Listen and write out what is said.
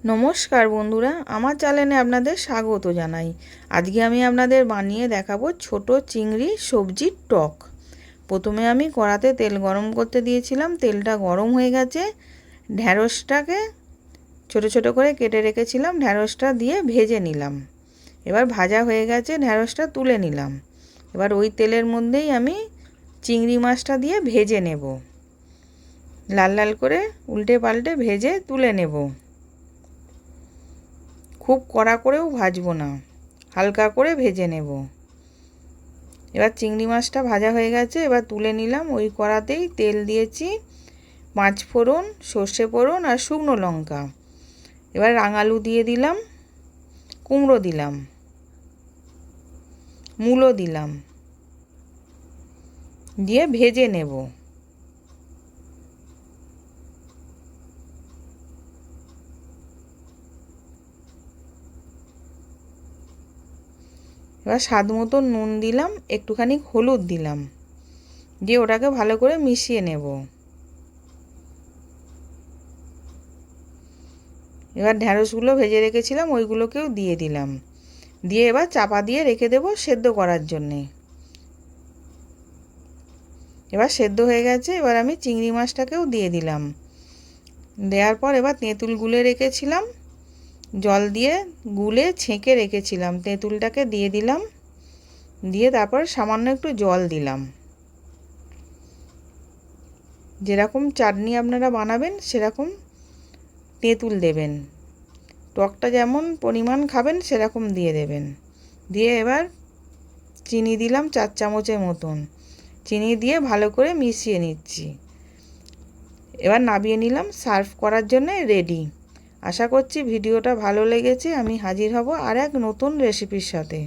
নমস্কার বন্ধুরা, আমার চ্যানেলে আপনাদের স্বাগত জানাই। আজকে আমি আপনাদের বানিয়ে দেখাবো ছোট চিংড়ি সবজির টক। প্রথমে আমি কড়াতে তেল গরম করতে দিয়েছিলাম। তেলটা গরম হয়ে গেছে। ঢ্যাঁড়সটাকে ছোট ছোট করে কেটে রেখেছিলাম, ঢ্যাঁড়সটা দিয়ে ভেজে নিলাম। এবার ভাজা হয়ে গেছে, ঢ্যাঁড়সটা তুলে নিলাম। এবার ওই তেলের মধ্যেই আমি চিংড়ি মাছটা দিয়ে ভেজে নেব। লাল লাল করে উল্টে পাল্টে ভেজে তুলে নেব। খুব কড়া করেও ভাজবো না, হালকা করে ভেজে নেব। এবার চিংড়ি মাছটা ভাজা হয়ে গেছে, এবার তুলে নিলাম। ওই কড়াতেই তেল দিয়েছি, 5 ফোড়ন, সর্ষে ফোড়ন আর শুকনো লঙ্কা। এবার রাঙালু দিয়ে দিলাম, কুমড়ো দিলাম, মূলো দিলাম, দিয়ে ভেজে নেব। এবার স্বাদ মতো নুন দিলাম, একটুখানি হলুদ দিলাম, দিয়ে ওটাকে ভালো করে মিশিয়ে নেব। এবার ঢ্যাঁড়সগুলো ভেজে রেখেছিলাম, ওইগুলোকেও দিয়ে দিলাম। দিয়ে এবার চাপা দিয়ে রেখে দেব সেদ্ধ করার জন্যে। এবার সেদ্ধ হয়ে গেছে। এবার আমি চিংড়ি মাছটাকেও দিয়ে দিলাম। দেওয়ার পর এবার তেঁতুল গুলে রেখেছিলাম, জল দিয়ে গুলে ছেঁকে রেখেছিলাম, তেঁতুলটাকে দিয়ে দিলাম। দিয়ে তারপর সামান্য একটু জল দিলাম। যেরকম চাটনি আপনারা বানাবেন সেরকম তেঁতুল দেবেন, টকটা যেমন পরিমাণ খাবেন সেরকম দিয়ে দেবেন। দিয়ে এবার চিনি দিলাম 4 চামচের মতন। চিনি দিয়ে ভালো করে মিশিয়ে নিচ্ছি। এবার নামিয়ে নিলাম, সার্ভ করার জন্য রেডি। আশা করছি ভিডিওটা ভালো লেগেছে। আমি হাজির হব আর এক নতুন রেসিপির সাথে।